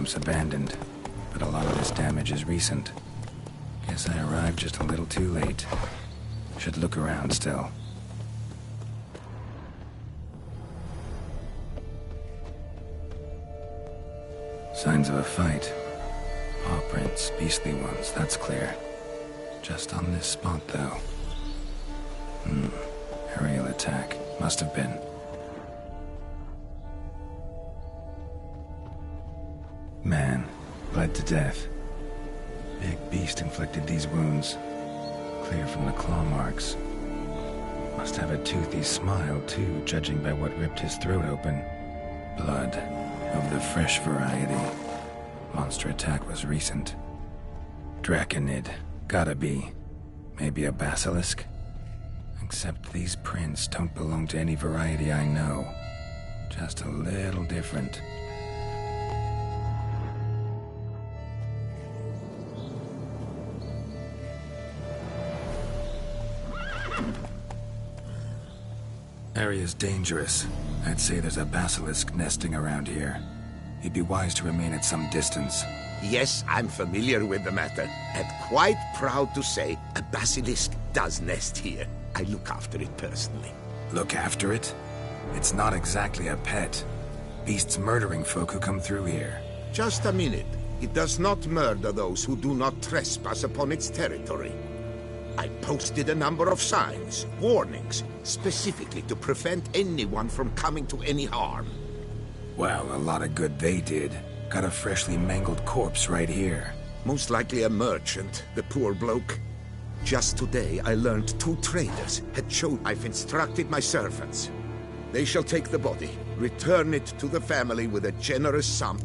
camp's abandoned, but a lot of this damage is recent. Guess I arrived just a little too late. Should look around still. Signs of a fight. Paw prints, beastly ones, that's clear. Just on this spot, though. Aerial attack. Must have been. Man, bled to death. Big beast inflicted these wounds. Clear from the claw marks. Must have a toothy smile, too, judging by what ripped his throat open. Blood. Of the fresh variety. Monster attack was recent. Draconid. Gotta be. Maybe a basilisk? Except these prints don't belong to any variety I know. Just a little different. Area's dangerous. I'd say there's a basilisk nesting around here. It'd be wise to remain at some distance. Yes, I'm familiar with the matter, and quite proud to say a basilisk does nest here. I look after it personally. Look after it? It's not exactly a pet. Beasts murdering folk who come through here. Just a minute. It does not murder those who do not trespass upon its territory. I posted a number of signs, warnings, specifically to prevent anyone from coming to any harm. Well, a lot of good they did. Got a freshly mangled corpse right here. Most likely a merchant, the poor bloke. Just today I learned 2 traders had shown I've instructed my servants. They shall take the body, return it to the family with a generous sum.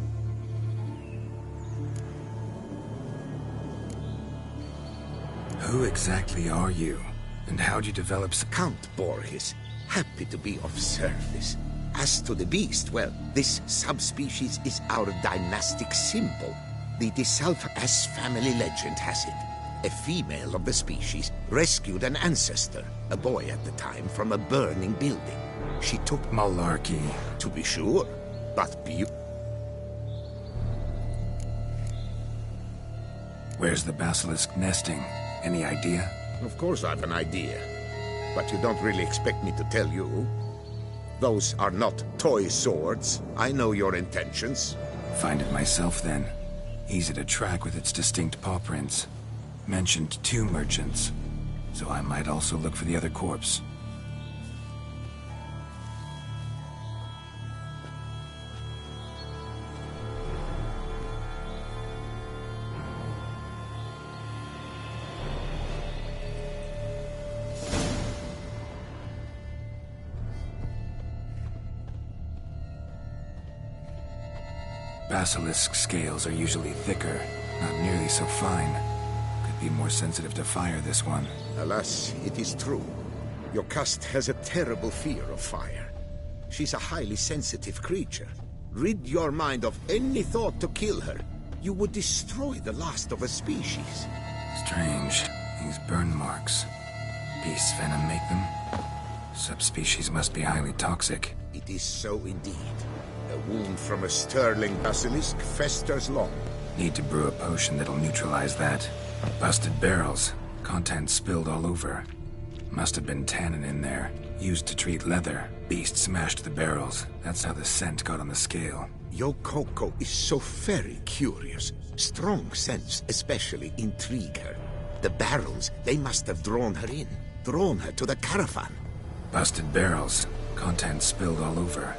Who exactly are you? And how'd you develop Count Borges, happy to be of service. As to the beast, well, this subspecies is our dynastic symbol. The DeSalva-S family legend has it. A female of the species rescued an ancestor, a boy at the time, from a burning building. She took Malarkey. To be sure, but Where's the basilisk nesting? Any idea? Of course I've an idea. But you don't really expect me to tell you. Those are not toy swords. I know your intentions. Find it myself, then. Easy to track with its distinct paw prints. Mentioned 2 merchants, so I might also look for the other corpse. Basilisk scales are usually thicker, not nearly so fine. Could be more sensitive to fire, this one. Alas, it is true. Your caste has a terrible fear of fire. She's a highly sensitive creature. Rid your mind of any thought to kill her. You would destroy the last of a species. Strange. These burn marks. Beast's venom make them? Subspecies must be highly toxic. It is so indeed. A wound from a sterling basilisk festers long. Need to brew a potion that'll neutralize that. Busted barrels. Contents spilled all over. Must have been tannin in there. Used to treat leather. Beast smashed the barrels. That's how the scent got on the scale. Yokoko is so very curious. Strong scents especially intrigue her. The barrels, they must have drawn her in. Drawn her to the caravan. Busted barrels. Contents spilled all over.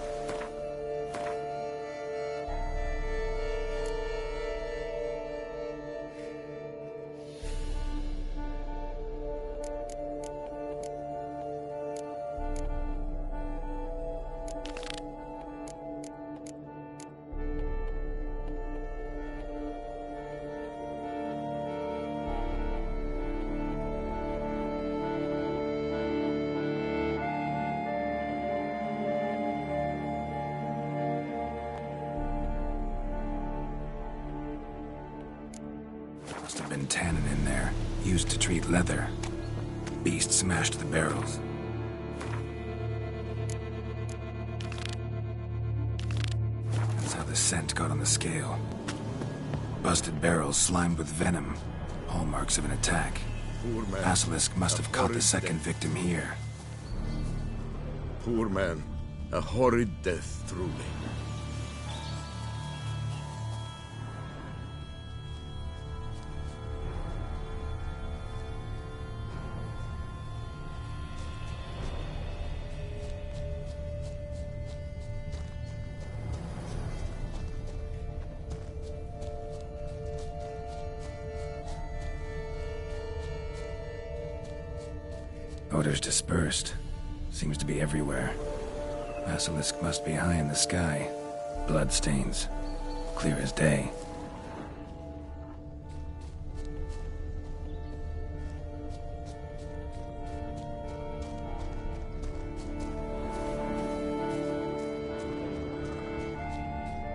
Must have been tannin in there. Used to treat leather. Beast smashed the barrels. That's how the scent got on the scale. Rusted barrels slimed with venom. Hallmarks of an attack. Poor man. Basilisk must have caught the horrid second death. victim here. Poor man. A horrid death, truly. Odors dispersed. Seems to be everywhere. Basilisk must be high in the sky. Bloodstains. Clear as day.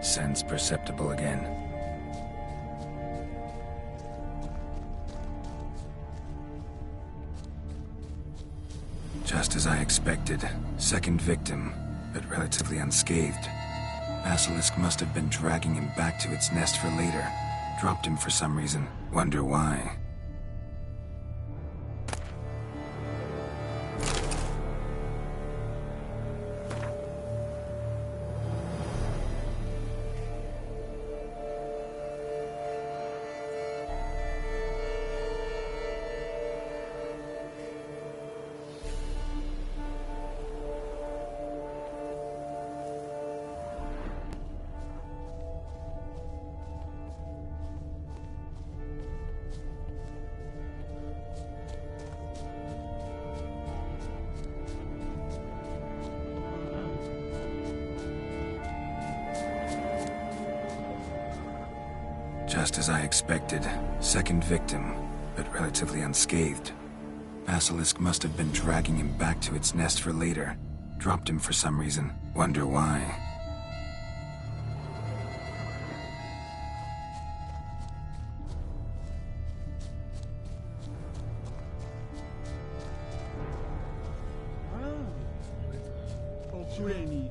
Sense perceptible again. Just as I expected. Second victim, but relatively unscathed. Basilisk must have been dragging him back to its nest for later. Dropped him for some reason. Wonder why. Just as I expected. Second victim, but relatively unscathed. Basilisk must have been dragging him back to its nest for later. Dropped him for some reason. Wonder why.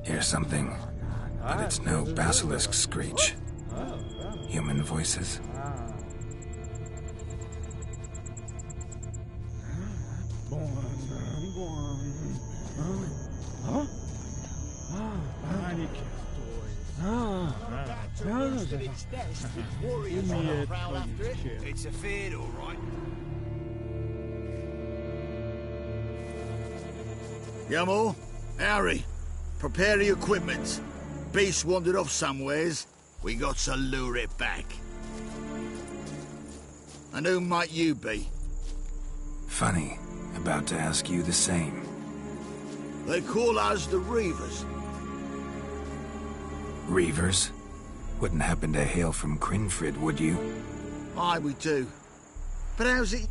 Hear something, but it's no basilisk screech. Human voices. It's a fade, all right. Yamo, Harry, prepare the equipment. Beast wandered off somewheres. We got to lure it back. And who might you be? Funny. About to ask you the same. They call us the Reavers. Reavers? Wouldn't happen to hail from Crinfrid, would you? Aye, we do. But how's it...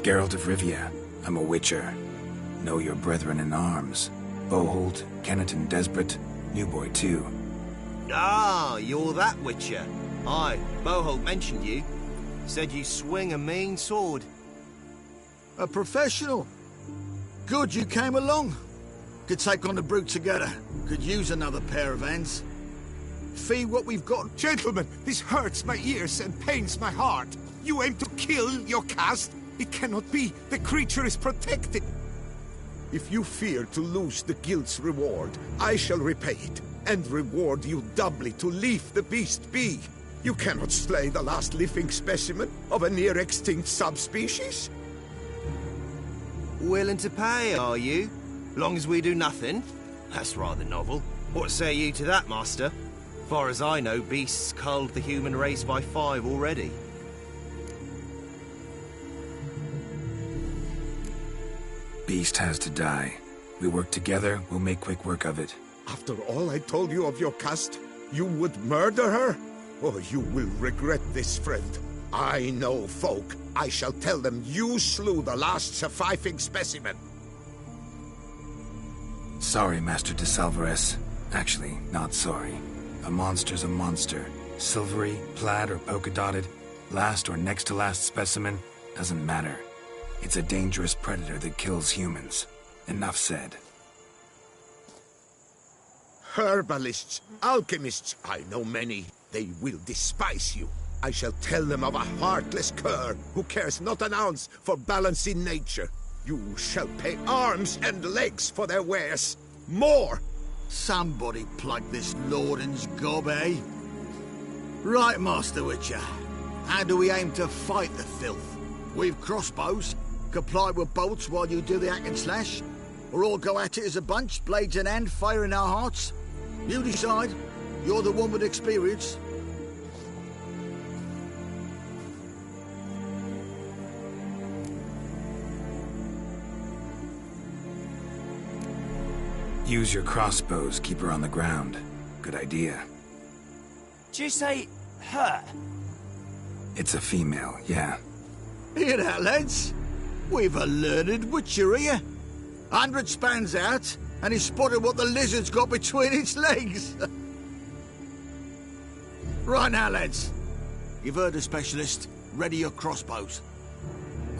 Geralt of Rivia. I'm a witcher. Know your brethren in arms. Boholt, Kenneton Desperate, New Boy too. Ah, you're that Witcher. Aye, Boholt mentioned you. Said you swing a mean sword. A professional. Good you came along. Could take on the brute together. Could use another pair of hands. Fee what we've got. Gentlemen, this hurts my ears and pains my heart. You aim to kill your caste? It cannot be. The creature is protected. If you fear to lose the guild's reward, I shall repay it, and reward you doubly to leave the beast be. You cannot slay the last living specimen of a near-extinct subspecies. Willing to pay, are you? Long as we do nothing? That's rather novel. What say you to that, master? Far as I know, beasts culled the human race by 5 already. Beast has to die. We work together, we'll make quick work of it. After all I told you of your caste, you would murder her? Oh, you will regret this, friend. I know folk. I shall tell them you slew the last surviving specimen. Sorry, Master de Salvarez. Actually, not sorry. A monster's a monster. Silvery, plaid, or polka-dotted, last or next to last specimen, doesn't matter. It's a dangerous predator that kills humans. Enough said. Herbalists, alchemists, I know many. They will despise you. I shall tell them of a heartless cur who cares not an ounce for balance in nature. You shall pay arms and legs for their wares. More! Somebody plug this Lorden's gob, eh? Right, Master Witcher. How do we aim to fight the filth? We've crossbows. Comply with bolts while you do the hack and slash? Or all go at it as a bunch, blades in hand, fire in our hearts? You decide. You're the one with experience. Use your crossbows, keep her on the ground. Good idea. Did you say her? It's a female, yeah. Hear that, lads? We've a learned Witcher here. 100 spans out, and he's spotted what the lizard's got between its legs. Right now, lads. You've heard the specialist. Ready your crossbows.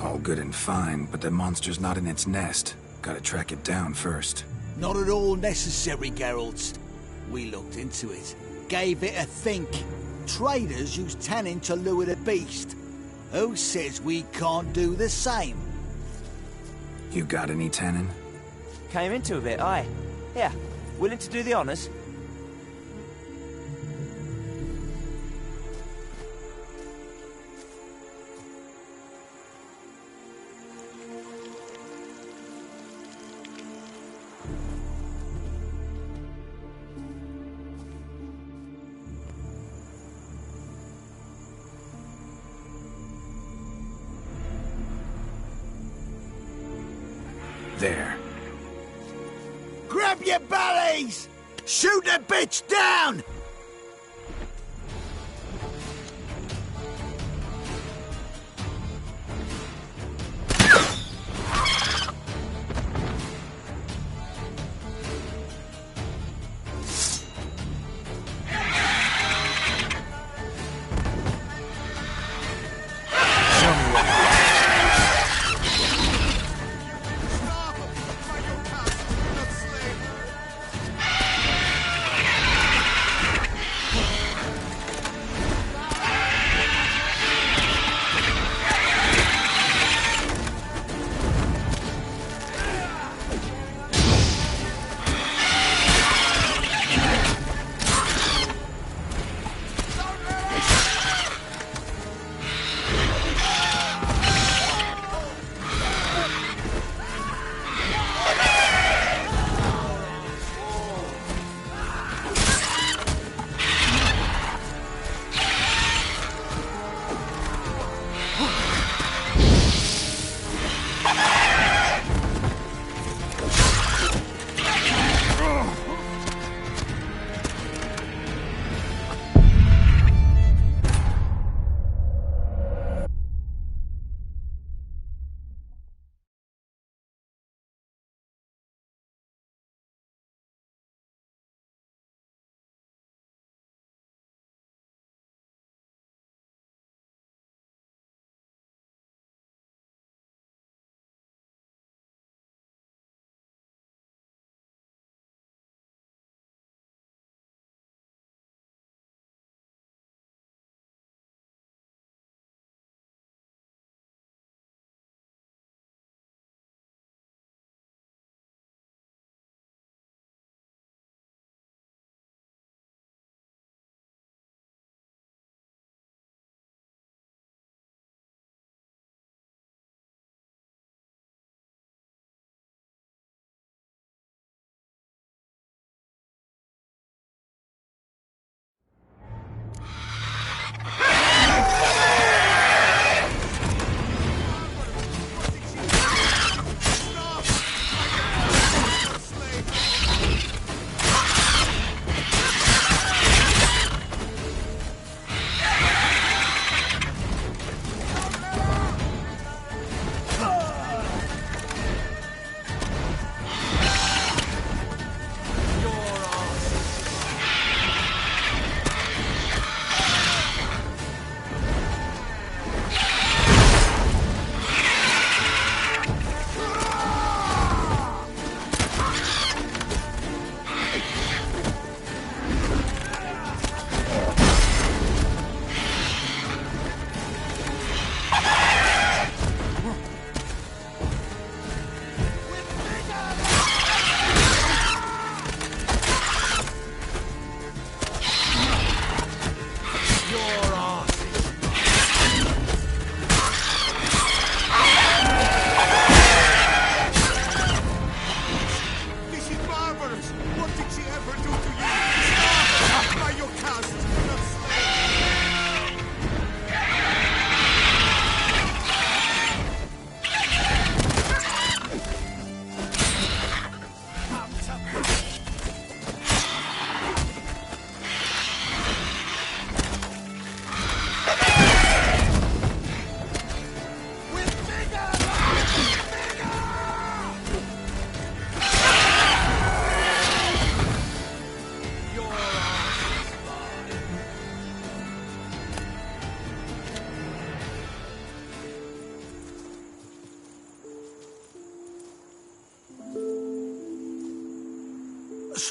All good and fine, but the monster's not in its nest. Gotta track it down first. Not at all necessary, Geralt. We looked into it. Gave it a think. Traders use tannin to lure the beast. Who says we can't do the same? You got any tannin? Came into a bit, aye. Yeah, willing to do the honours? There. Grab your bellies! Shoot the bitch down!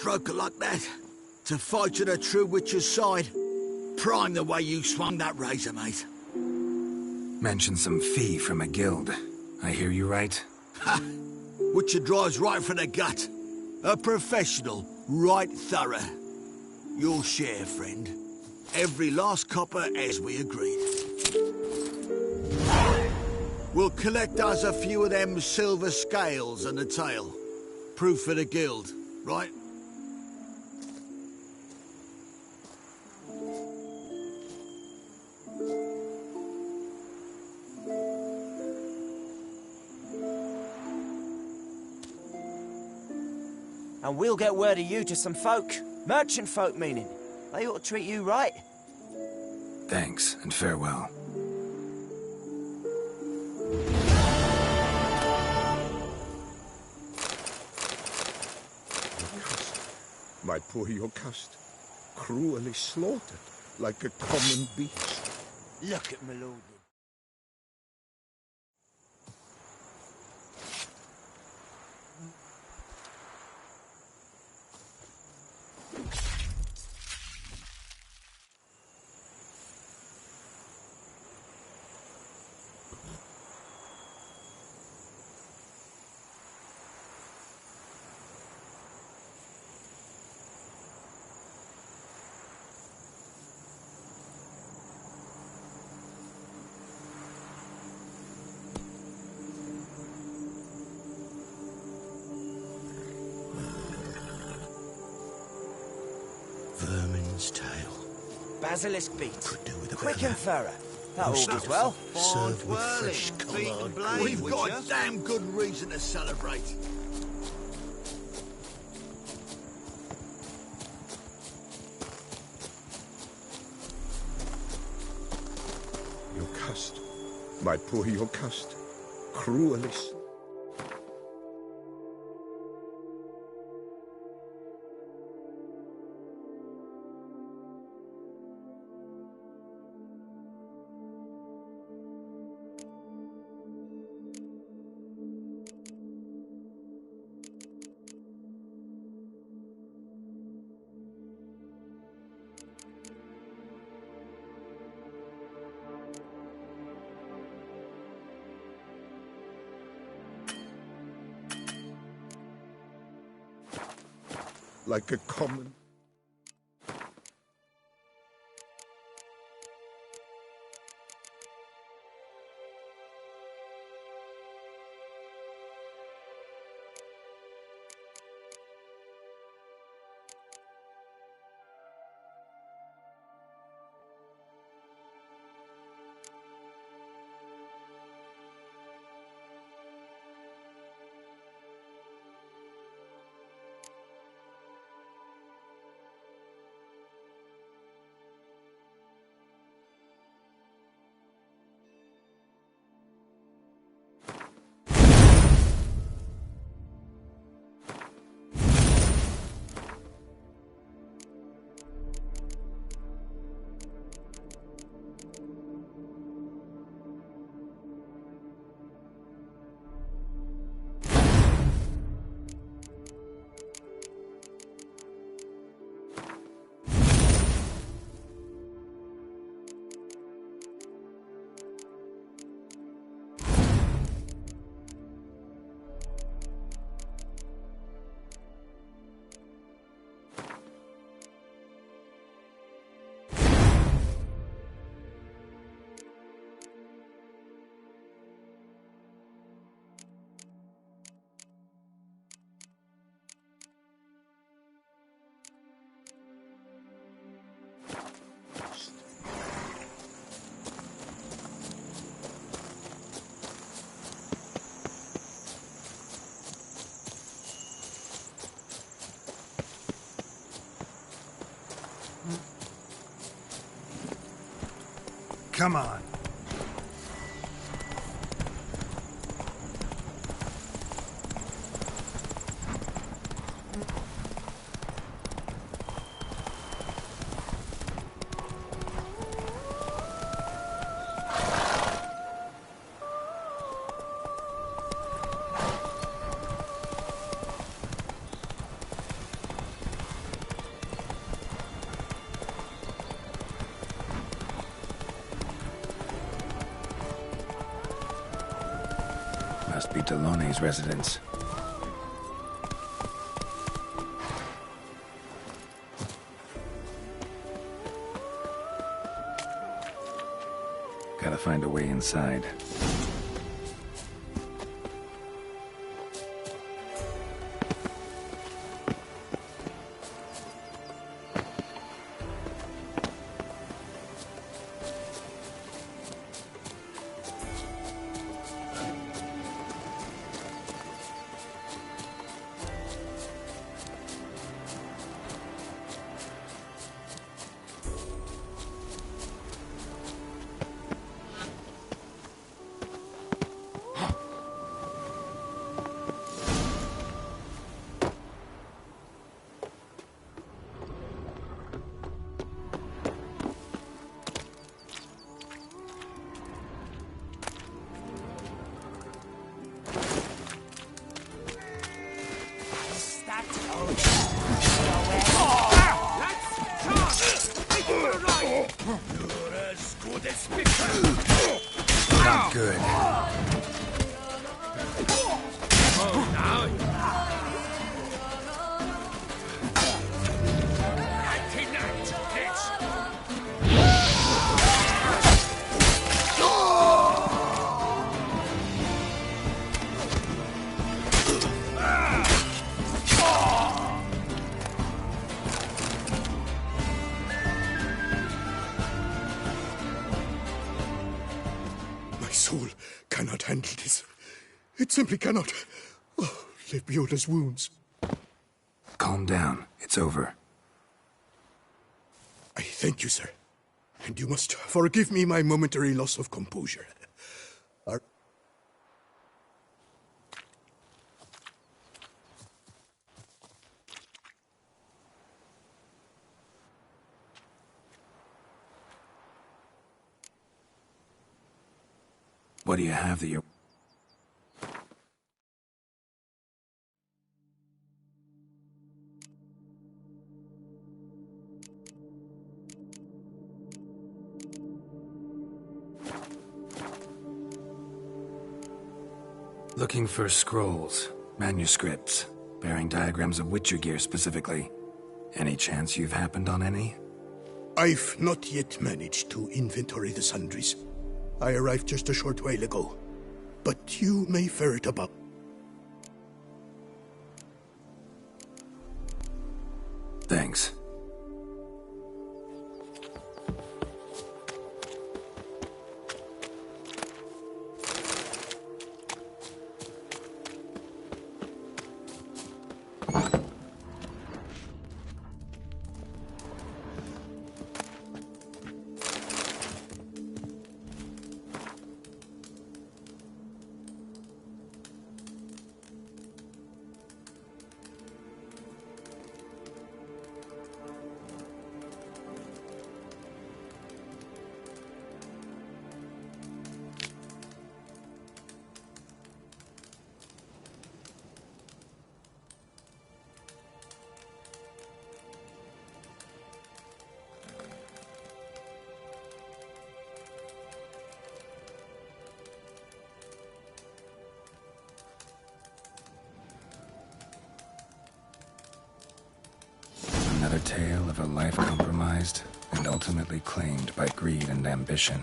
stroke of luck, that. To fight at a true witcher's side. Prime the way you swung that razor, mate. Mentioned some fee from a guild. I hear you right? Ha! Witcher drives right for the gut. A professional, right thorough. Your share, friend. Every last copper as we agreed. We'll collect us a few of them silver scales and a tail. Proof for the guild, right? And we'll get word of you to some folk. Merchant folk, meaning. They ought to treat you right. Thanks, and farewell. My poor Yocast, cruelly slaughtered like a common beast. Look at my lord. Vermin's tail. Basilisk beat. Could do with a Quick bit of and that. thorough. That augurs well. Served with fresh collard. We've got a damn good reason to celebrate. Yocast, my poor Yocast, cruelly slaughtered. Like a common... Come on. be Delaune's residence. Gotta find a way inside. Not good. My soul cannot handle this. It simply cannot. Oh, Lebioda's wounds. Calm down. It's over. I thank you, sir. And you must forgive me my momentary loss of composure. What do you have that you're... Looking for scrolls, manuscripts, bearing diagrams of Witcher gear specifically. Any chance you've happened on any? I've not yet managed to inventory the sundries. I arrived just a short while ago. But you may ferret about. Thanks. Another tale of a life compromised and ultimately claimed by greed and ambition.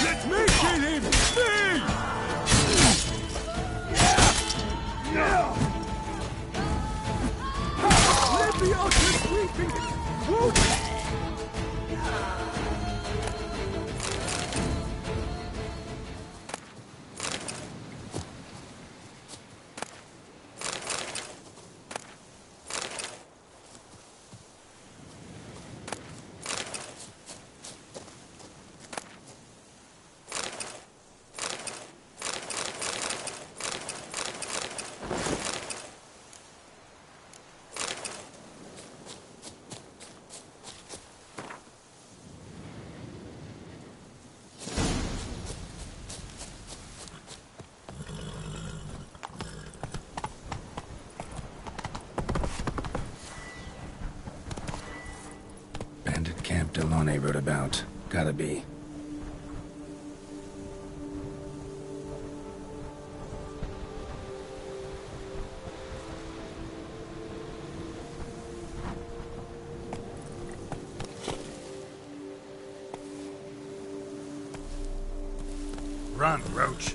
Let me kill him! Me! Let me out this weeping! Monet wrote about. Gotta be. Run, Roach.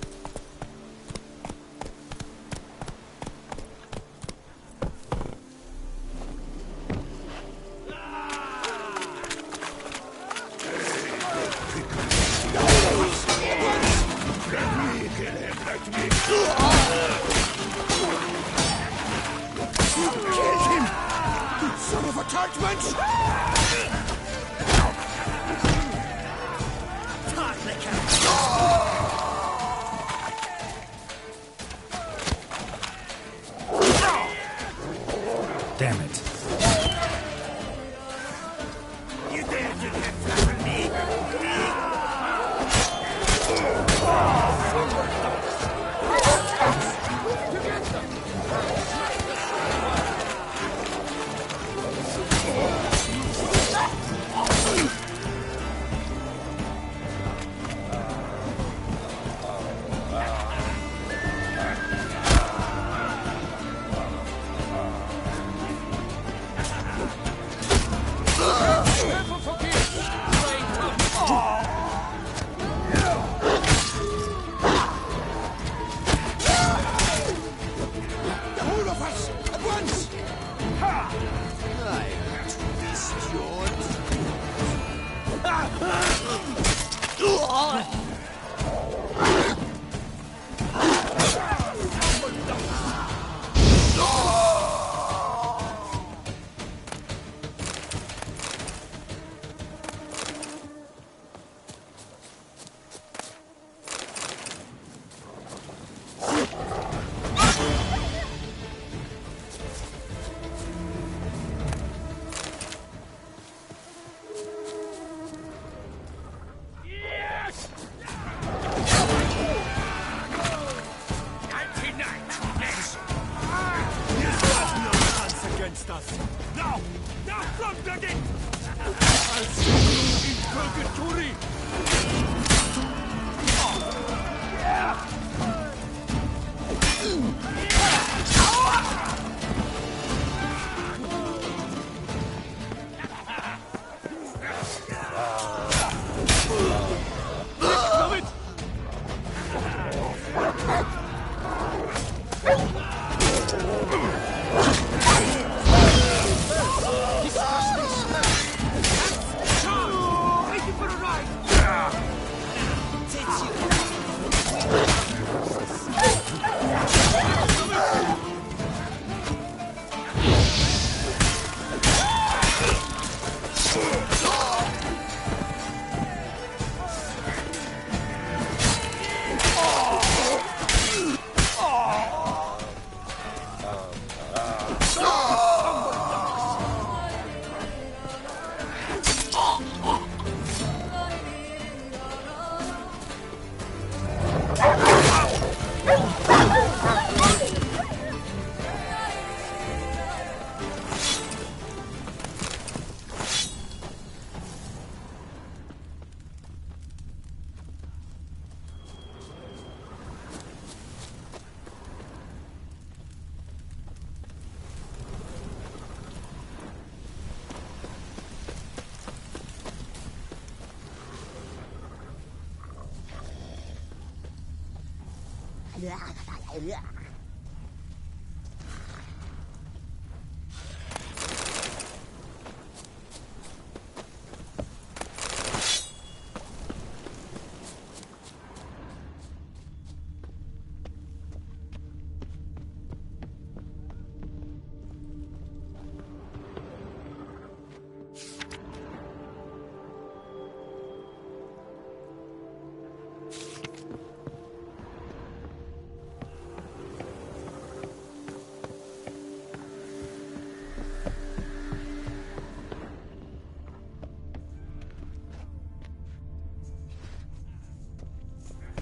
Damn it.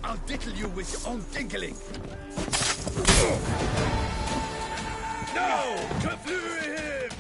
I'll diddle you with your own dinkling. No! Kaplu him!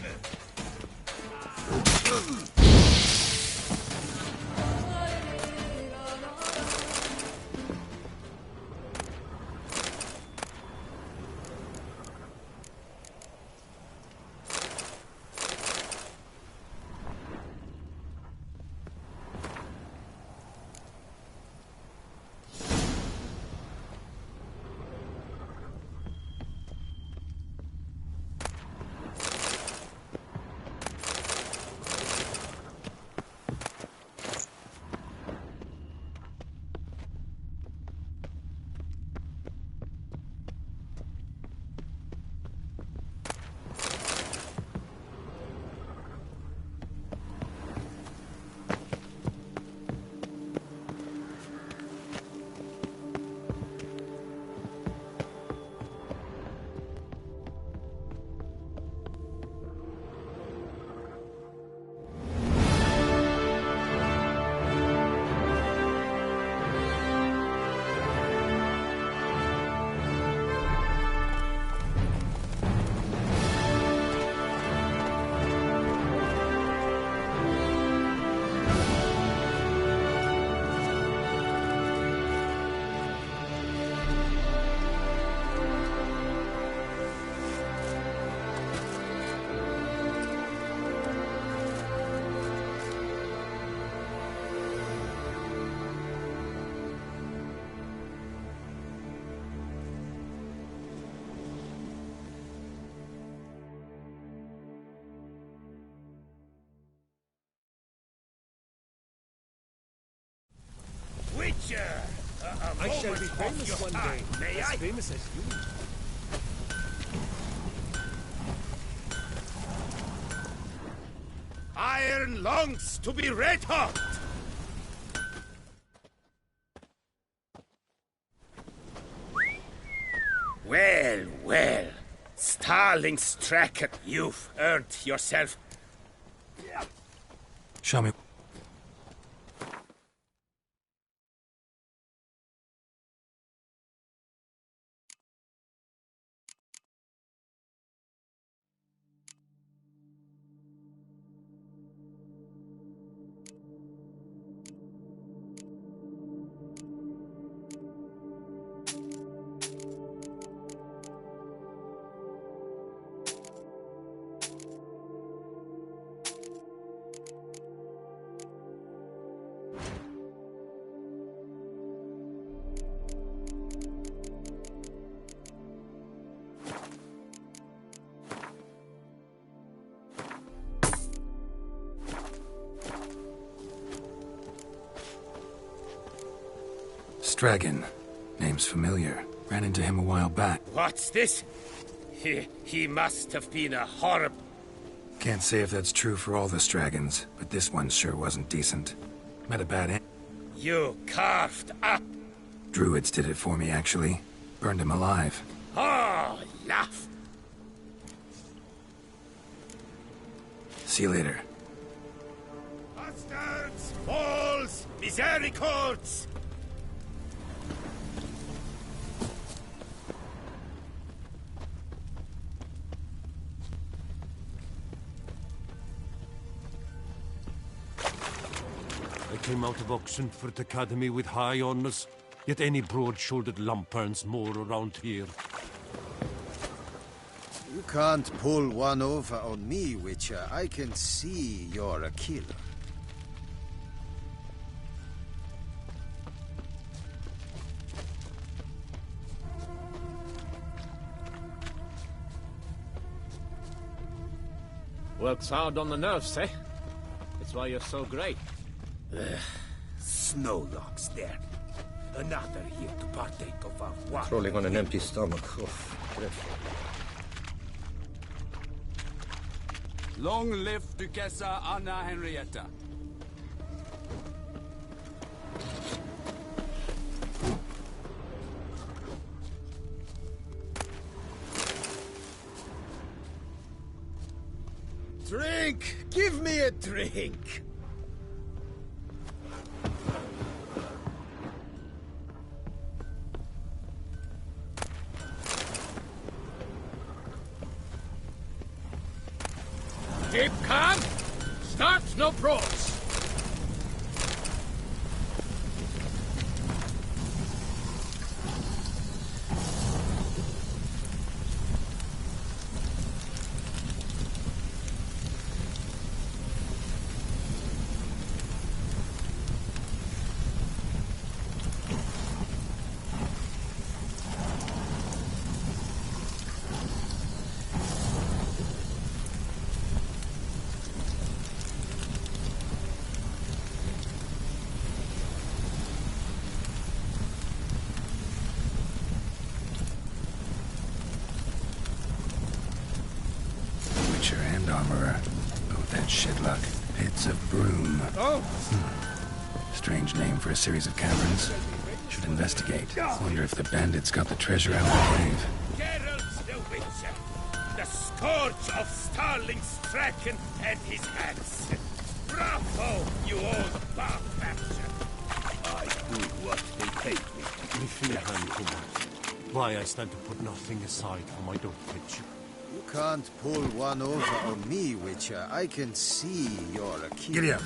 I shall be famous one day. May As I? famous as you. Iron longs to be red hot! Well, well. Starling Stracken, you've earned yourself. Show me. Stragan. Name's familiar. Ran into him a while back. What's this? He must have been a horrible... Can't say if that's true for all the Stragons, but this one sure wasn't decent. Met a bad end. You carved up. Druids did it for me, actually. Burned him alive. Oh, laugh. See you later. Bastards, falls, misericords! I came out of Oxenford Academy with high honors, yet any broad-shouldered lump earns more around here. You can't pull one over on me, Witcher. I can see you're a killer. Works hard on the nerves, eh? That's why you're so great. Snowlock's there. Another here to partake of our wine. Crawling on an empty stomach. Oof, dreadful. Long live Duchessa Anna Henrietta. Drink! Give me a drink! Keep calm! Start no pros! Witcher and armorer. Both had shit luck. Pits of Broom. Oh! Strange name for a series of caverns. Should investigate. Wonder if the bandits got the treasure out of the cave. Geralt the Witcher, the scourge of Starling Stracken and his hands. Bravo, you old bastard! I do what they take me. Me feel hand to mouth. Why I stand to put nothing aside for my dog picture. You can't pull one over on me, Witcher. I can see you're a killer. Giddy up.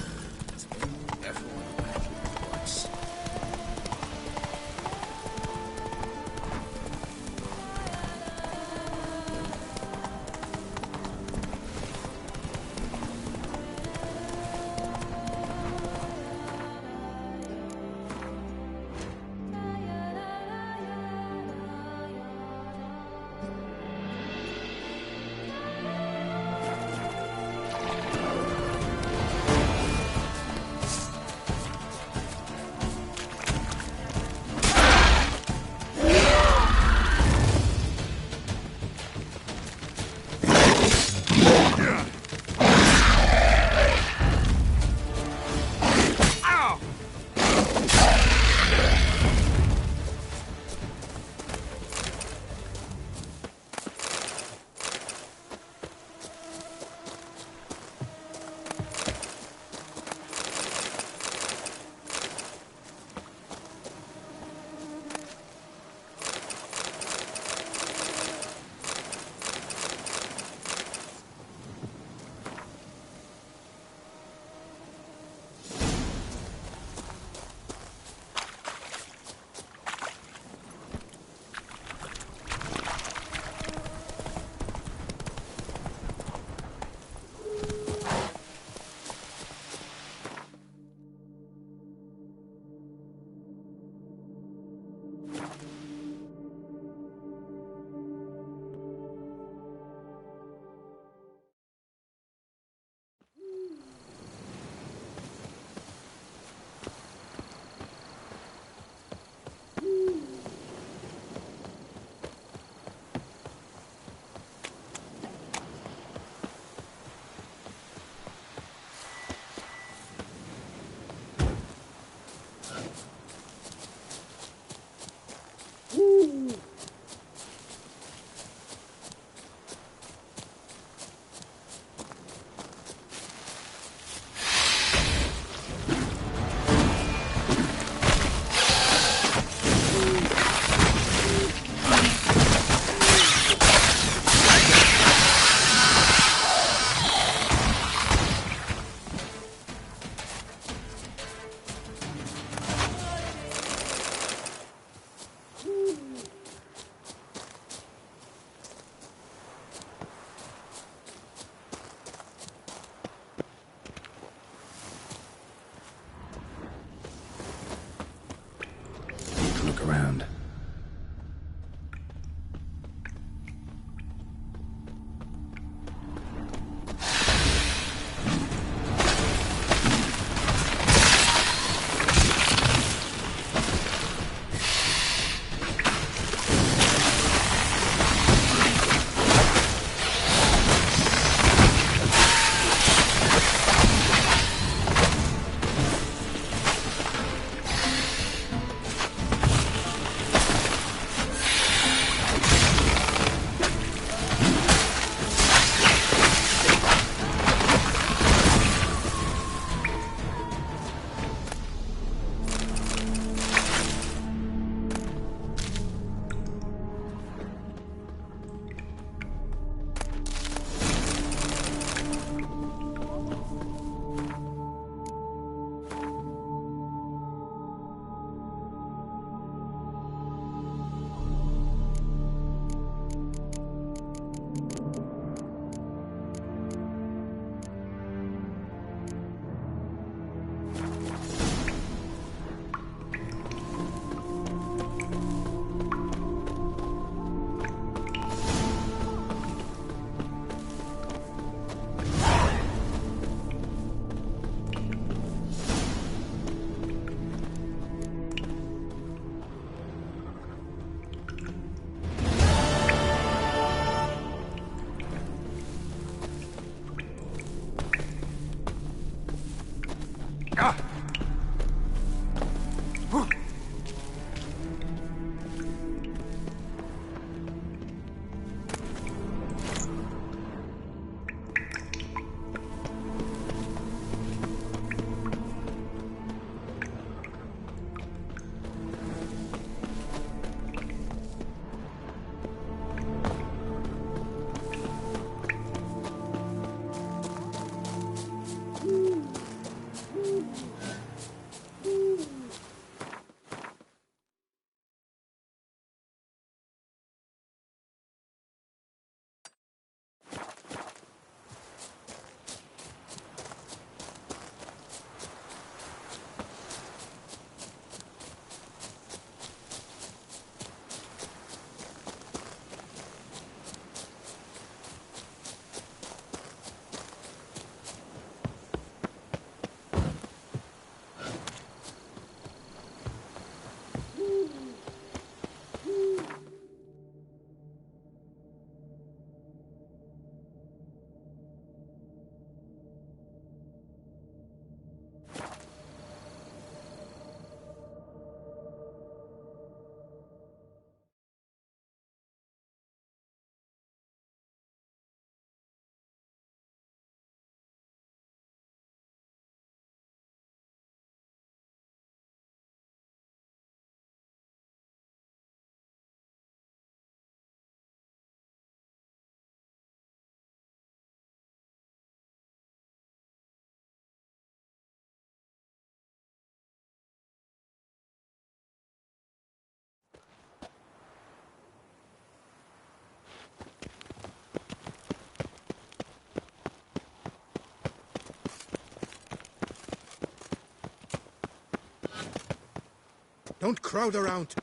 Don't crowd around.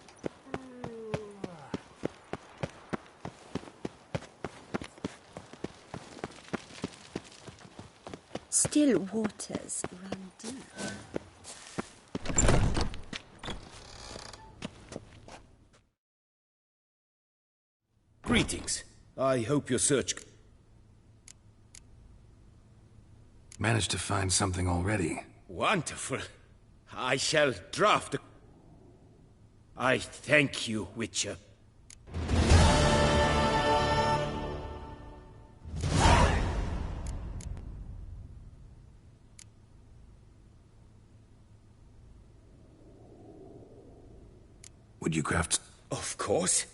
Still waters run deep. Greetings. I hope your search... Managed to find something already. Wonderful. I shall draft a... I thank you, Witcher. Would you craft... Of course.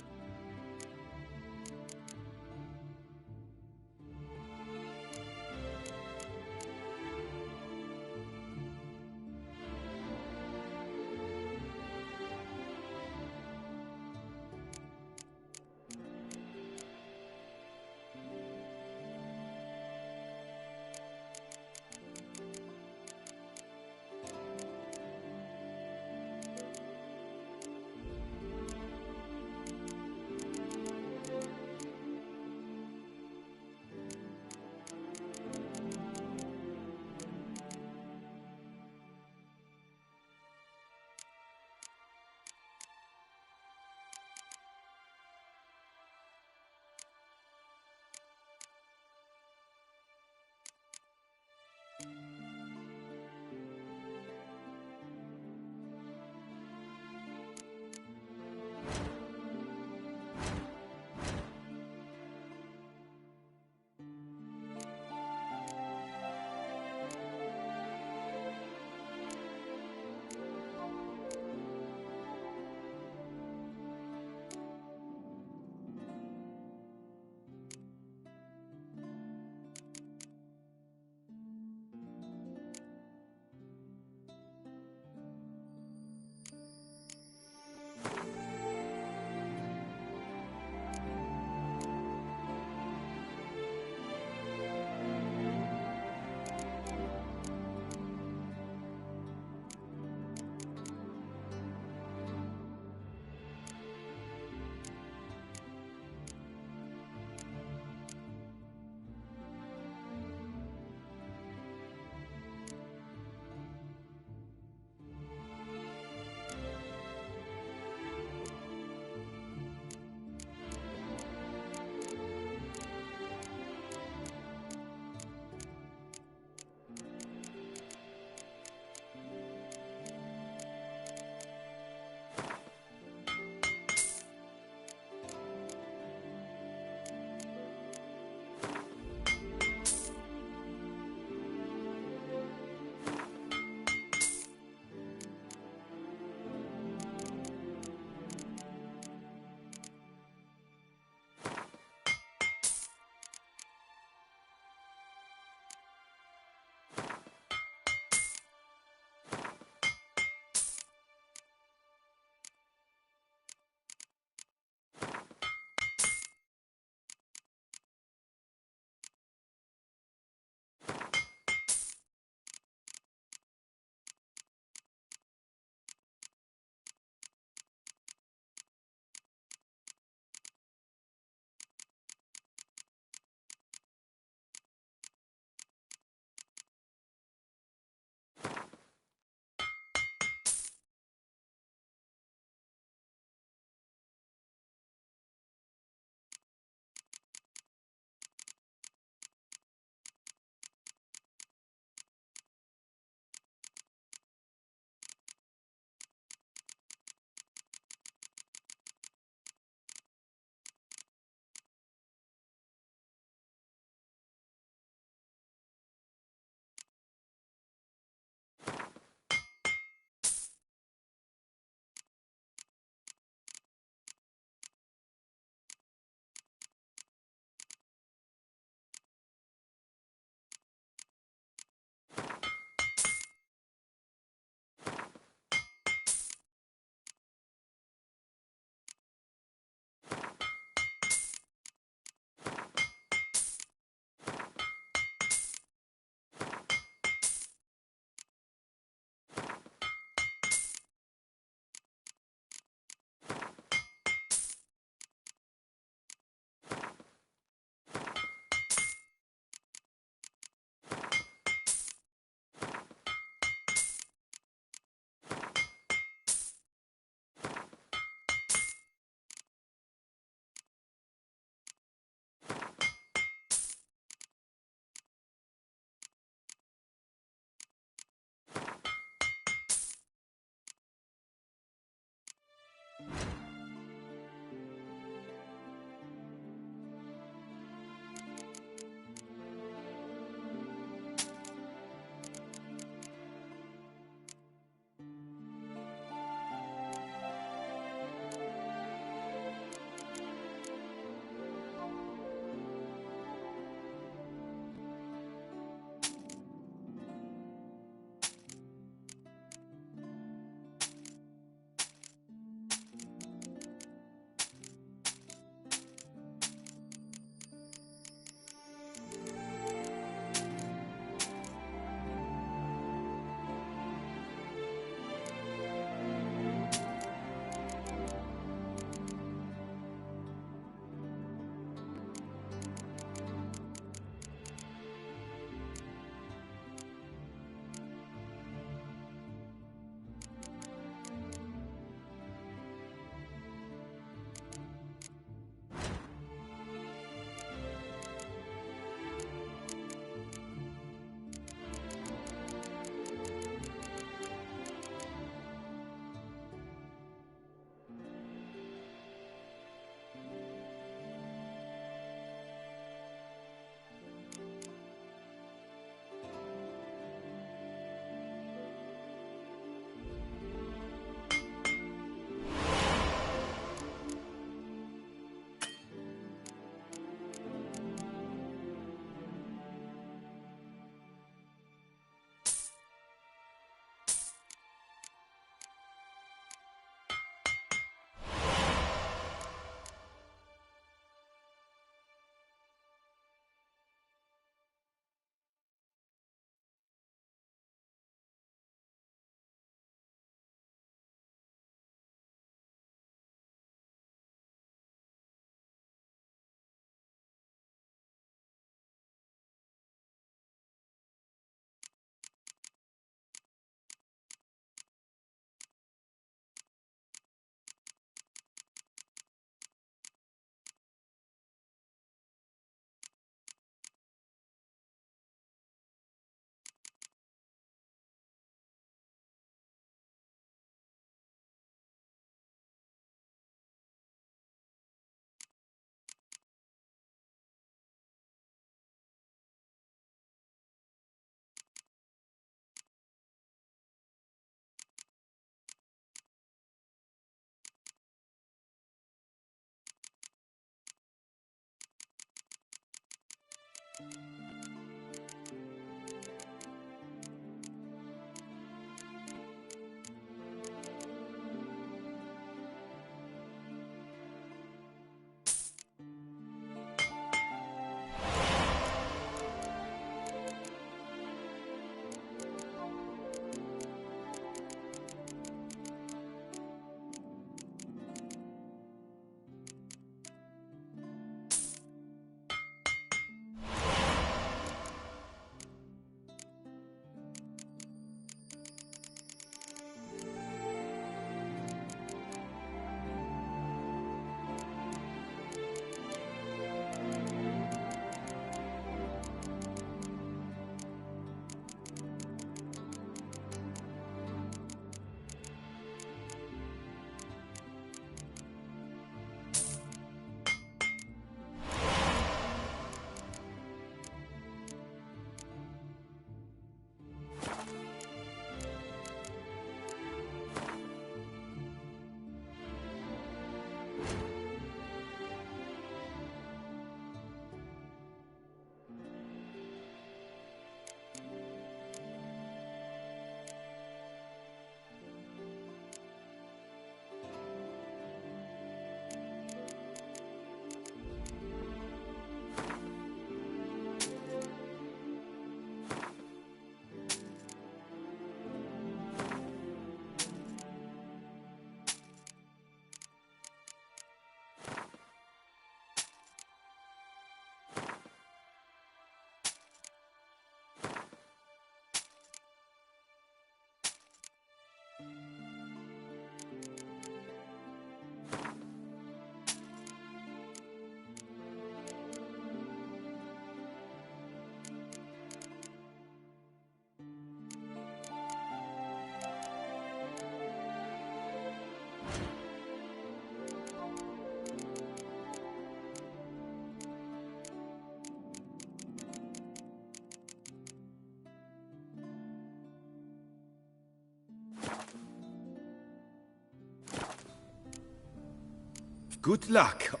Good luck.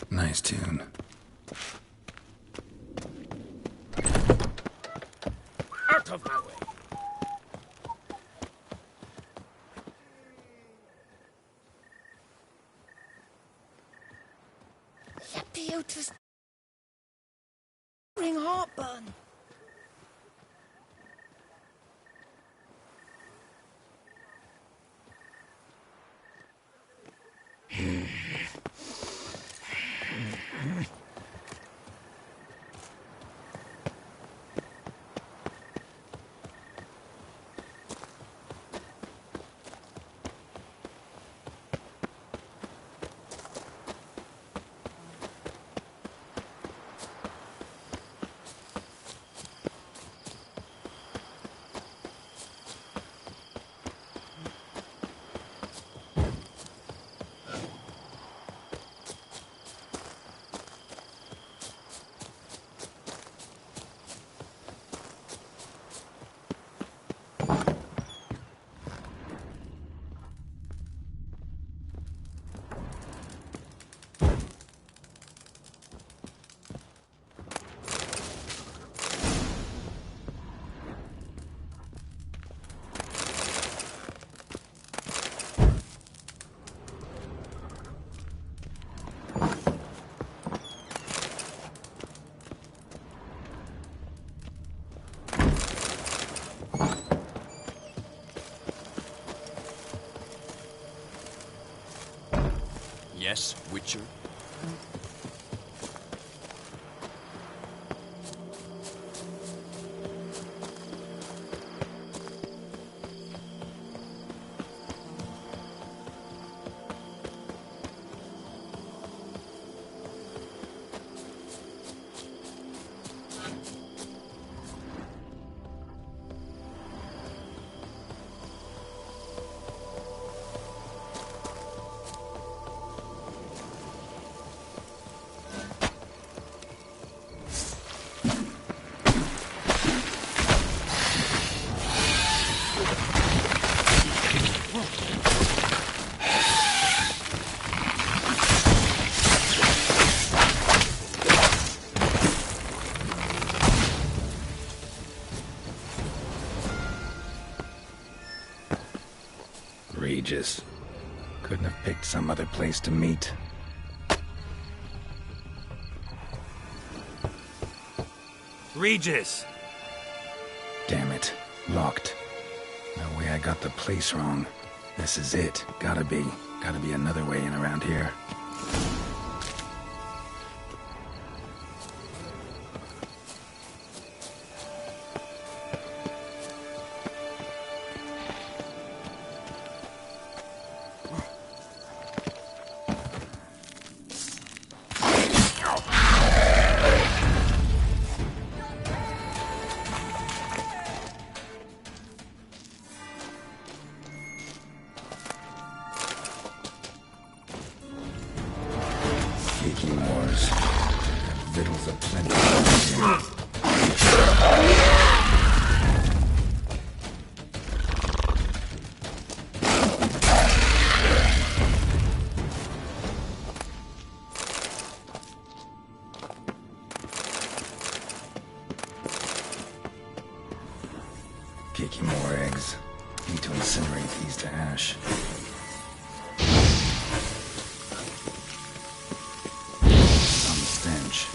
Nice tune. Out of my way! Lepiotus. Ring heartburn. Yes, Witcher? Regis. Couldn't have picked some other place to meet. Regis! Damn it. Locked. No way I got the place wrong. This is it. Gotta be. Gotta be another way in around here. Kicking more eggs. Need to incinerate these to ash. Some stench.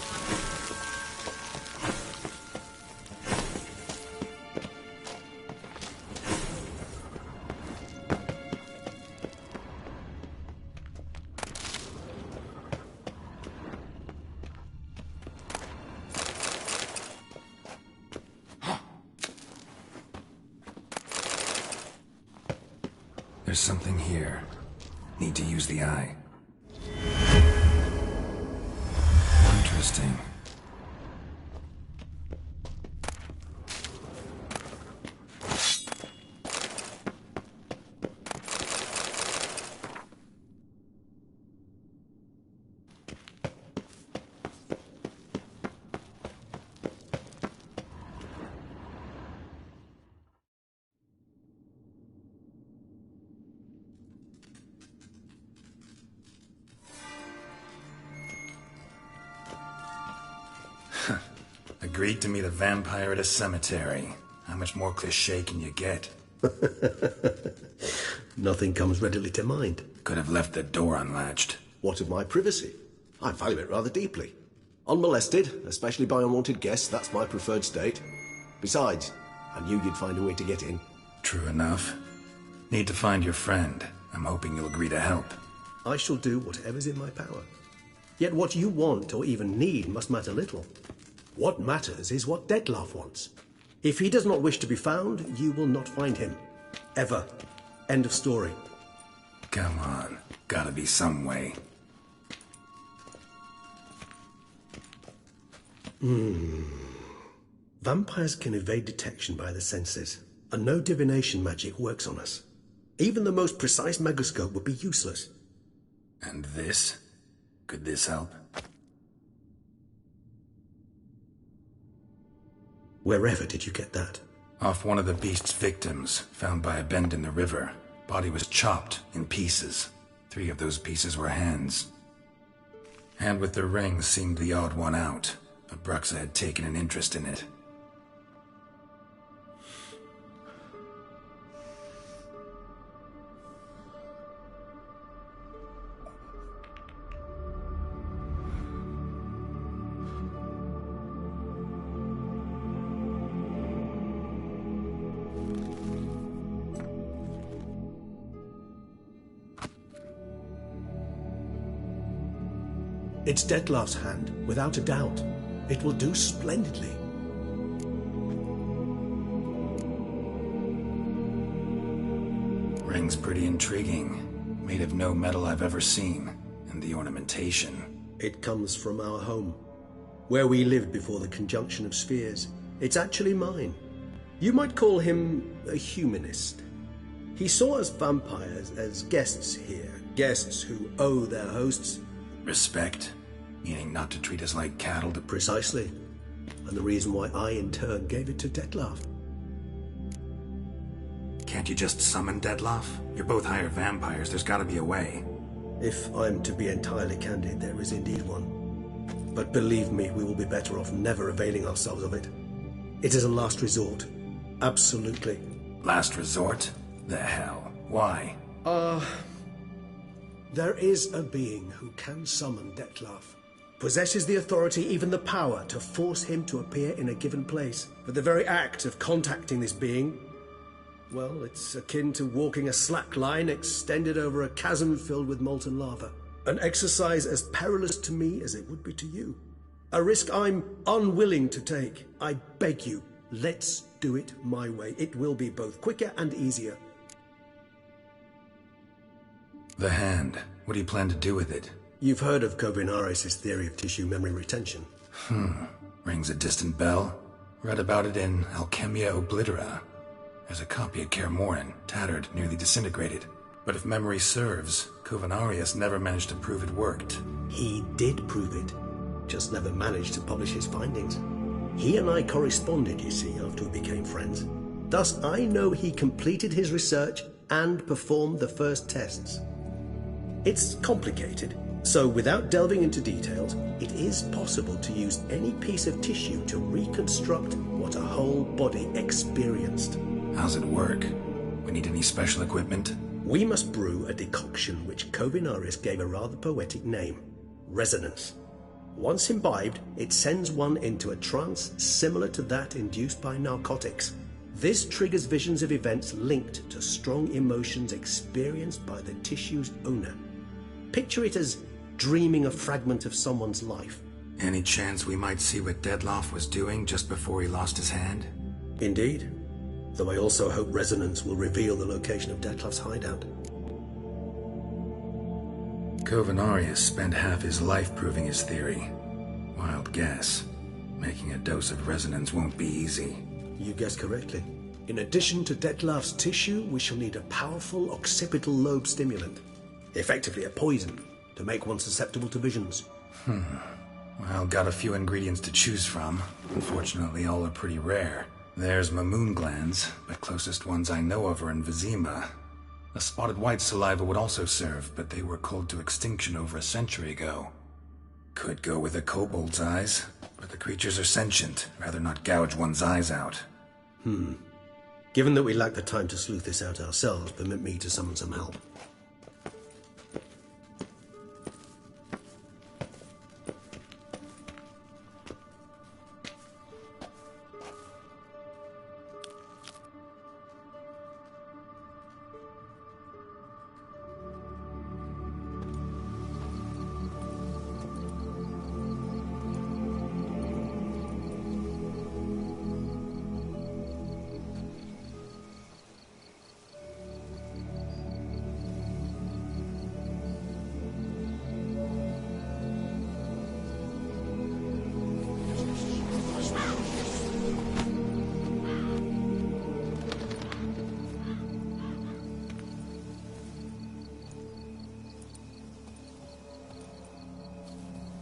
There's something here. Need to use the eye. Interesting. Agreed to meet a vampire at a cemetery. How much more cliché can you get? Nothing comes readily to mind. Could have left the door unlatched. What of my privacy? I value it rather deeply. Unmolested, especially by unwanted guests, that's my preferred state. Besides, I knew you'd find a way to get in. True enough. Need to find your friend. I'm hoping you'll agree to help. I shall do whatever's in my power. Yet what you want or even need must matter little. What matters is what Dettlaff wants. If he does not wish to be found, you will not find him. Ever. End of story. Come on. Gotta be some way. Vampires can evade detection by the senses, and no divination magic works on us. Even the most precise megoscope would be useless. And this? Could this help? Wherever did you get that? Off one of the beast's victims, found by a bend in the river. Body was chopped in pieces. 3 of those pieces were hands. Hand with the ring seemed the odd one out. Abruxa had taken an interest in it. It's Dettlaff's hand, without a doubt. It will do splendidly. Ring's pretty intriguing. Made of no metal I've ever seen. And the ornamentation. It comes from our home, where we lived before the conjunction of spheres. It's actually mine. You might call him a humanist. He saw us vampires as guests here, guests who owe their hosts respect? Meaning not to treat us like cattle? Precisely. And the reason why I, in turn, gave it to Dettlaff. Can't you just summon Dettlaff? You're both hired vampires. There's gotta be a way. If I'm to be entirely candid, there is indeed one. But believe me, we will be better off never availing ourselves of it. It is a last resort. Absolutely. Last resort? The hell? Why? There is a being who can summon Dettlaff. Possesses the authority, even the power, to force him to appear in a given place. But the very act of contacting this being, well, it's akin to walking a slack line extended over a chasm filled with molten lava. An exercise as perilous to me as it would be to you. A risk I'm unwilling to take. I beg you, let's do it my way. It will be both quicker and easier. The hand. What do you plan to do with it? You've heard of Kovinaris' theory of tissue memory retention. Rings a distant bell. Read about it in Alchemia Oblitera. There's a copy at Kaer Morhen, tattered, nearly disintegrated. But if memory serves, Kovinaris never managed to prove it worked. He did prove it, just never managed to publish his findings. He and I corresponded, you see, after we became friends. Thus, I know he completed his research and performed the first tests. It's complicated, so without delving into details, it is possible to use any piece of tissue to reconstruct what a whole body experienced. How's it work? We need any special equipment? We must brew a decoction which Kovinaris gave a rather poetic name, resonance. Once imbibed, it sends one into a trance similar to that induced by narcotics. This triggers visions of events linked to strong emotions experienced by the tissue's owner. Picture it as dreaming a fragment of someone's life. Any chance we might see what Dettlaff was doing just before he lost his hand? Indeed. Though I also hope resonance will reveal the location of Dettlaff's hideout. Kovinaris spent half his life proving his theory. Wild guess. Making a dose of resonance won't be easy. You guessed correctly. In addition to Dettlaff's tissue, we shall need a powerful occipital lobe stimulant. Effectively a poison, to make one susceptible to visions. Well, got a few ingredients to choose from. Unfortunately, all are pretty rare. There's Mamoon glands, but closest ones I know of are in Vizima. A spotted white saliva would also serve, but they were culled to extinction over a century ago. Could go with a kobold's eyes, but the creatures are sentient. Rather not gouge one's eyes out. Given that we lack the time to sleuth this out ourselves, permit me to summon some help.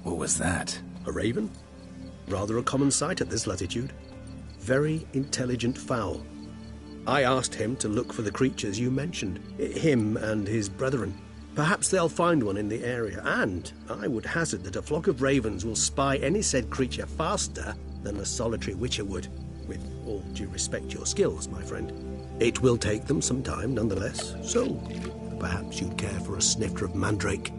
What was that? A raven? Rather a common sight at this latitude. Very intelligent fowl. I asked him to look for the creatures you mentioned, him and his brethren. Perhaps they'll find one in the area, and I would hazard that a flock of ravens will spy any said creature faster than a solitary witcher would, with all due respect to your skills, my friend. It will take them some time, nonetheless, so perhaps you'd care for a snifter of mandrake.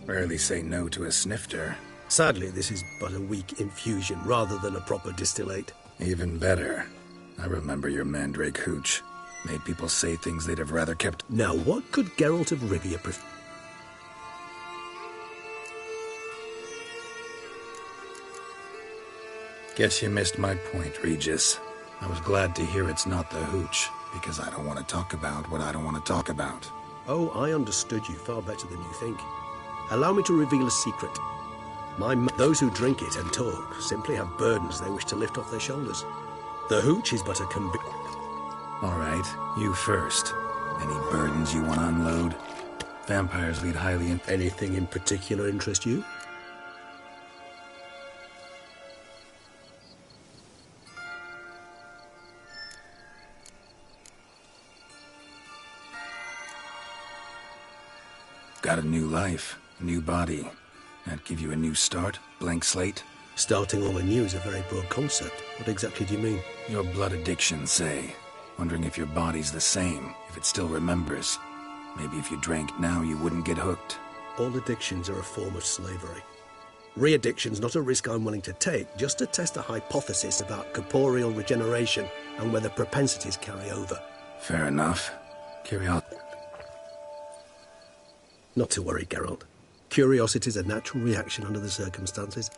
Rarely say no to a snifter. Sadly, this is but a weak infusion rather than a proper distillate. Even better. I remember your mandrake hooch. Made people say things they'd have rather kept. Now, what could Geralt of Rivia prefer? Guess you missed my point, Regis. I was glad to hear it's not the hooch, because I don't want to talk about what I don't want to talk about. Oh, I understood you far better than you think. Allow me to reveal a secret. Those who drink it and talk simply have burdens they wish to lift off their shoulders. The hooch is but a All right, you first. Any burdens you want to unload? Vampires lead highly in... Anything in particular interest you? Got a new life, a new body. That'd give you a new start, blank slate. Starting all anew is a very broad concept. What exactly do you mean? Your blood addiction, say. Wondering if your body's the same, if it still remembers. Maybe if you drank now, you wouldn't get hooked. All addictions are a form of slavery. Re-addiction's not a risk I'm willing to take, just to test a hypothesis about corporeal regeneration and whether propensities carry over. Fair enough. Curiosity. Not to worry, Geralt. Curiosity is a natural reaction under the circumstances.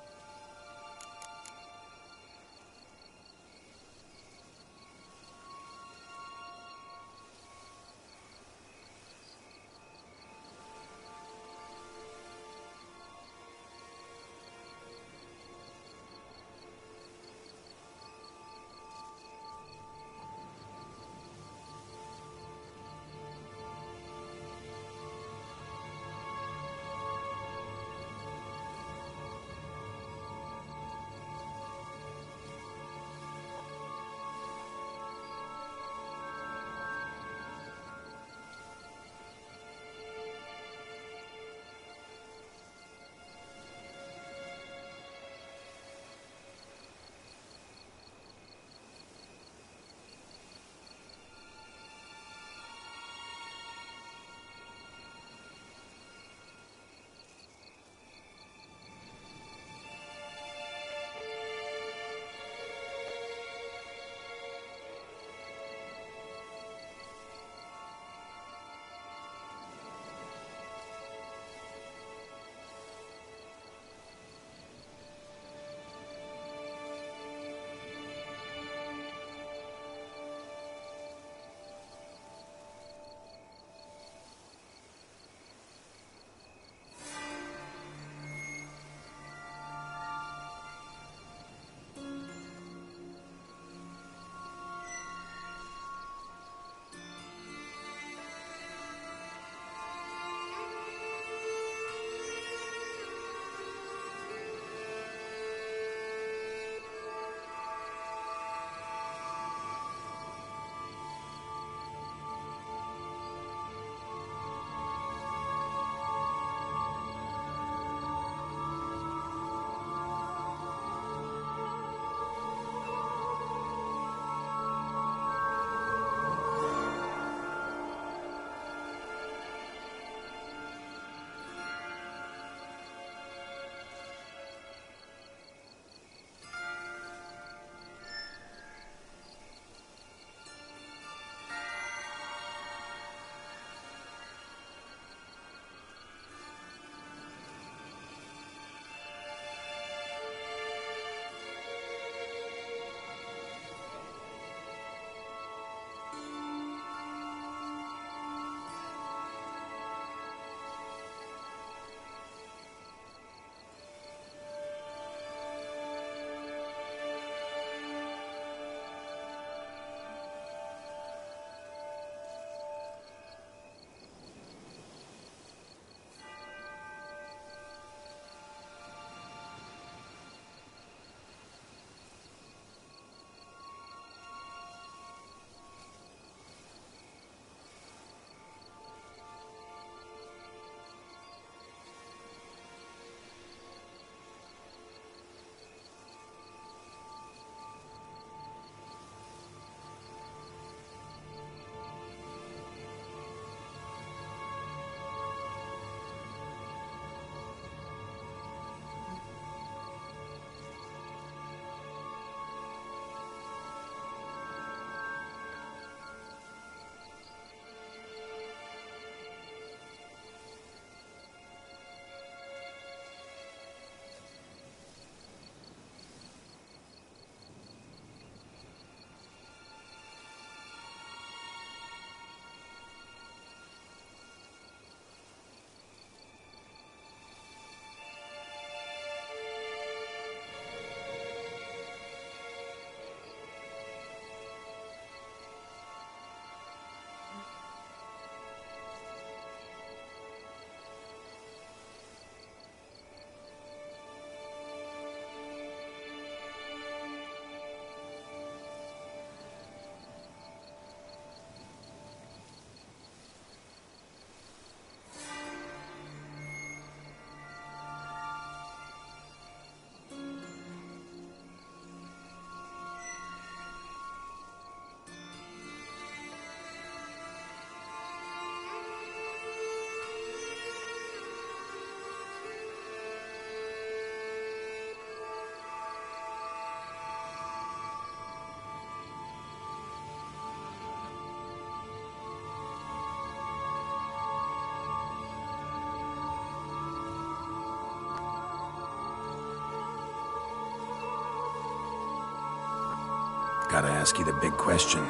Gotta ask you the big question,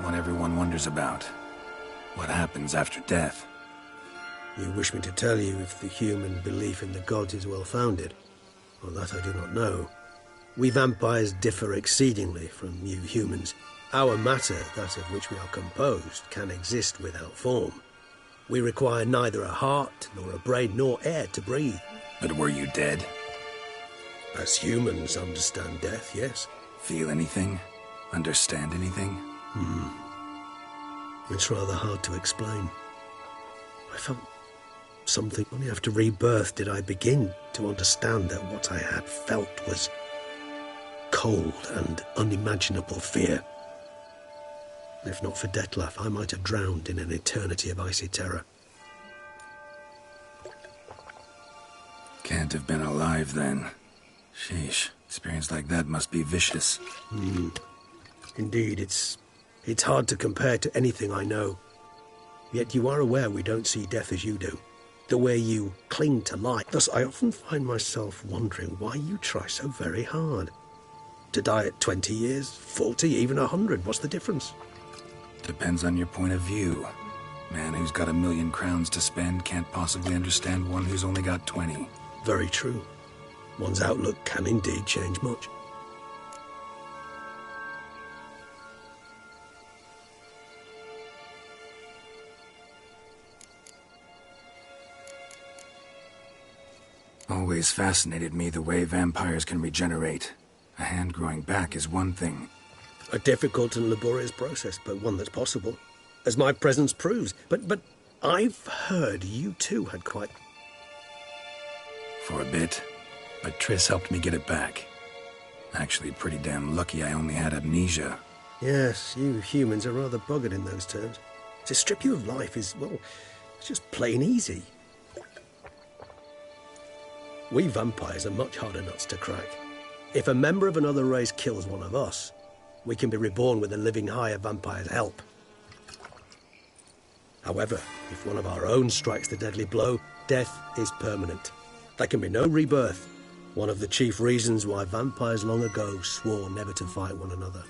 one everyone wonders about. What happens after death? You wish me to tell you if the human belief in the gods is well-founded? Well, that I do not know. We vampires differ exceedingly from you humans. Our matter, that of which we are composed, can exist without form. We require neither a heart, nor a brain, nor air to breathe. But were you dead? As humans understand death, yes. Feel anything? Understand anything? It's rather hard to explain. I felt something. Only after rebirth did I begin to understand that what I had felt was cold and unimaginable fear. If not for Dettlaff, I might have drowned in an eternity of icy terror. Can't have been alive then. Sheesh, experience like that must be vicious. Indeed, it's hard to compare to anything I know. Yet you are aware we don't see death as you do. The way you cling to life. Thus, I often find myself wondering why you try so very hard. To die at 20 years, 40, even 100, what's the difference? Depends on your point of view. Man who's got 1,000,000 crowns to spend can't possibly understand one who's only got 20. Very true. One's outlook can indeed change much. Always fascinated me the way vampires can regenerate. A hand growing back is one thing. A difficult and laborious process, but one that's possible, as my presence proves. But I've heard you too had quite... For a bit, but Triss helped me get it back. Actually, pretty damn lucky I only had amnesia. Yes, you humans are rather buggered in those terms. To strip you of life is, well, it's just plain easy. We vampires are much harder nuts to crack. If a member of another race kills one of us, we can be reborn with a living higher vampire's help. However, if one of our own strikes the deadly blow, death is permanent. There can be no rebirth. One of the chief reasons why vampires long ago swore never to fight one another.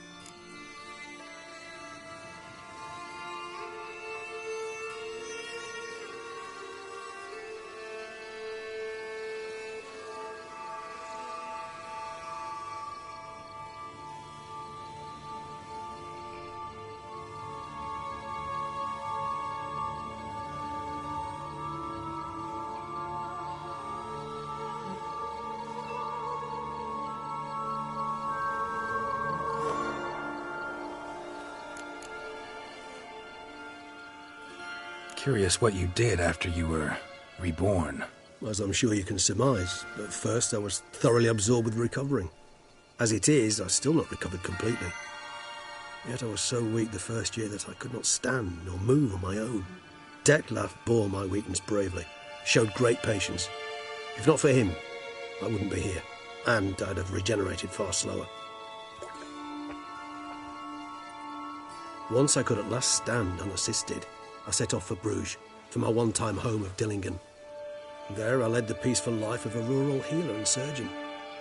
Curious what you did after you were reborn. As I'm sure you can surmise, at first I was thoroughly absorbed with recovering. As it is, I've still not recovered completely. Yet I was so weak the first year that I could not stand nor move on my own. Dettlaff bore my weakness bravely, showed great patience. If not for him, I wouldn't be here, and I'd have regenerated far slower. Once I could at last stand unassisted, I set off for Bruges, for my one-time home of Dillingen. There I led the peaceful life of a rural healer and surgeon,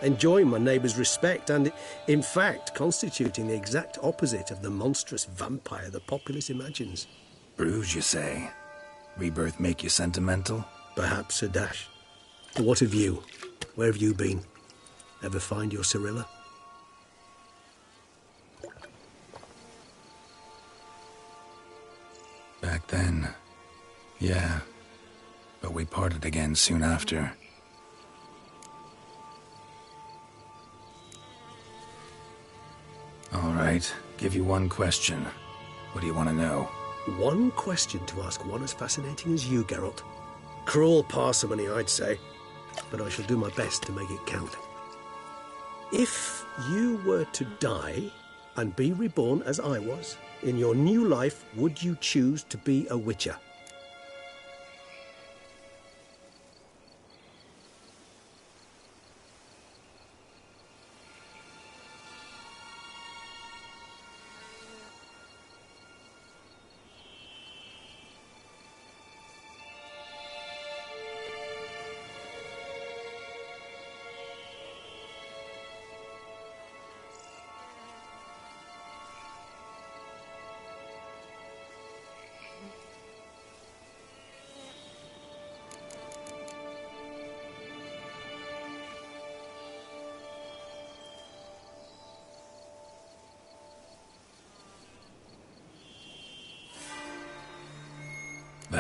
enjoying my neighbours' respect and, in fact, constituting the exact opposite of the monstrous vampire the populace imagines. Bruges, you say? Rebirth make you sentimental? Perhaps a dash. But what of you? Where have you been? Ever find your Cirilla? Back then, yeah. But we parted again soon after. All right, give you one question. What do you want to know? One question to ask one as fascinating as you, Geralt. Cruel parsimony, I'd say, but I shall do my best to make it count. If you were to die and be reborn as I was, in your new life, would you choose to be a Witcher?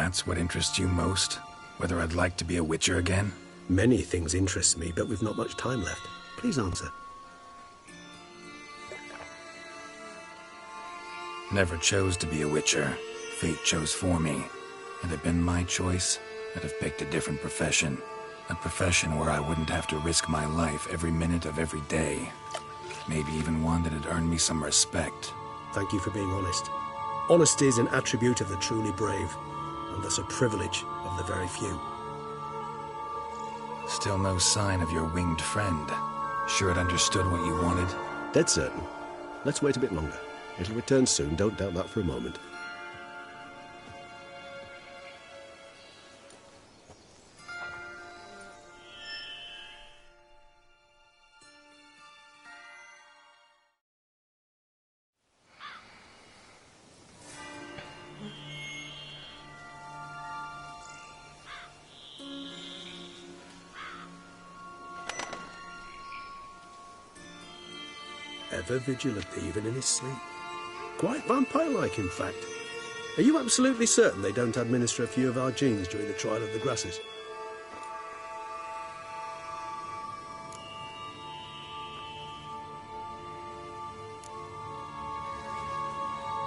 That's what interests you most? Whether I'd like to be a Witcher again? Many things interest me, but we've not much time left. Please answer. Never chose to be a Witcher. Fate chose for me. Had it been my choice, I'd have picked a different profession. A profession where I wouldn't have to risk my life every minute of every day. Maybe even one that had earned me some respect. Thank you for being honest. Honesty is an attribute of the truly brave, and thus a privilege of the very few. Still no sign of your winged friend. Sure it understood what you wanted? Dead certain. Let's wait a bit longer. It'll return soon, don't doubt that for a moment. Ever vigilant, even in his sleep. Quite vampire-like, in fact. Are you absolutely certain they don't administer a few of our genes during the trial of the grasses?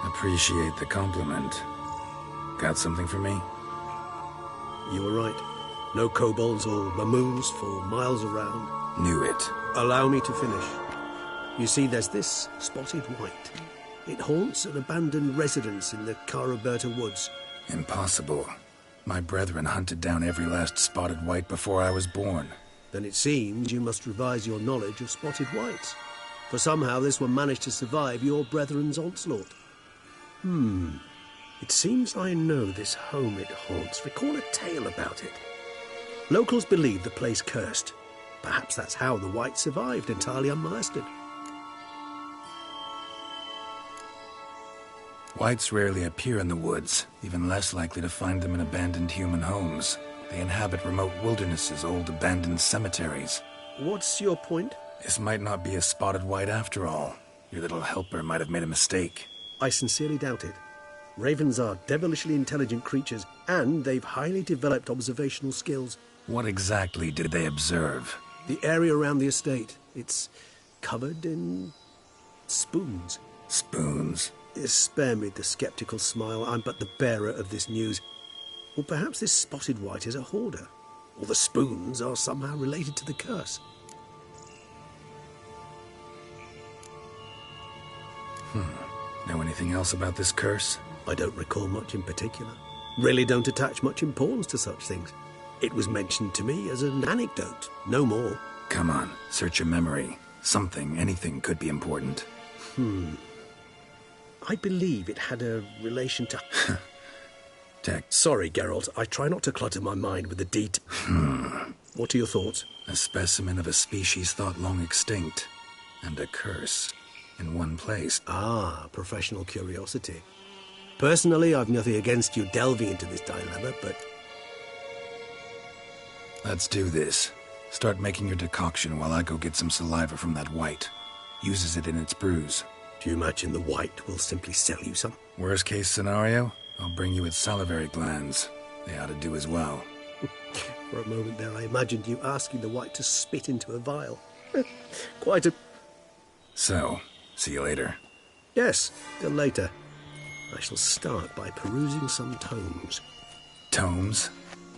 Appreciate the compliment. Got something for me? You were right. No kobolds or mamoons for miles around. Knew it. Allow me to finish. You see, there's this spotted white. It haunts an abandoned residence in the Caraberta woods. Impossible. My brethren hunted down every last spotted white before I was born. Then it seems you must revise your knowledge of spotted whites. For somehow this one managed to survive your brethren's onslaught. It seems I know this home it haunts. Recall a tale about it. Locals believe the place cursed. Perhaps that's how the whites survived entirely unmolested. Whites rarely appear in the woods, even less likely to find them in abandoned human homes. They inhabit remote wildernesses, old abandoned cemeteries. What's your point? This might not be a spotted white after all. Your little helper might have made a mistake. I sincerely doubt it. Ravens are devilishly intelligent creatures, and they've highly developed observational skills. What exactly did they observe? The area around the estate. It's covered in spoons. Spoons? Spare me the skeptical smile. I'm but the bearer of this news. Or perhaps this spotted white is a hoarder. Or the spoons are somehow related to the curse. Know anything else about this curse? I don't recall much in particular. Really don't attach much importance to such things. It was mentioned to me as an anecdote, no more. Come on, search your memory. Something, anything could be important. I believe it had a relation to... Tech. Sorry, Geralt. I try not to clutter my mind with the detail. What are your thoughts? A specimen of a species thought long extinct. And a curse. In one place. Ah, professional curiosity. Personally, I've nothing against you delving into this dilemma, but... Let's do this. Start making your decoction while I go get some saliva from that white. Uses it in its brews. Do you imagine the white will simply sell you some? Worst case scenario, I'll bring you its salivary glands. They ought to do as well. For a moment there, I imagined you asking the white to spit into a vial. Quite a... So, see you later. Yes, till later. I shall start by perusing some tomes. Tomes?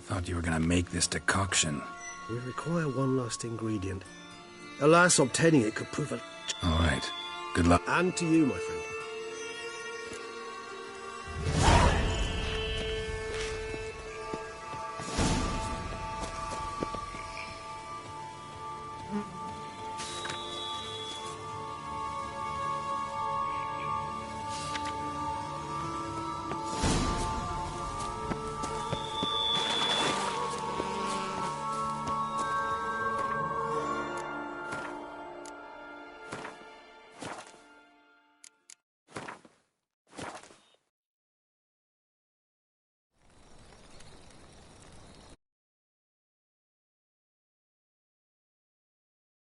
Thought you were gonna make this decoction. We require one last ingredient. Alas, obtaining it could prove a... All right. Good luck. And to you, my friend.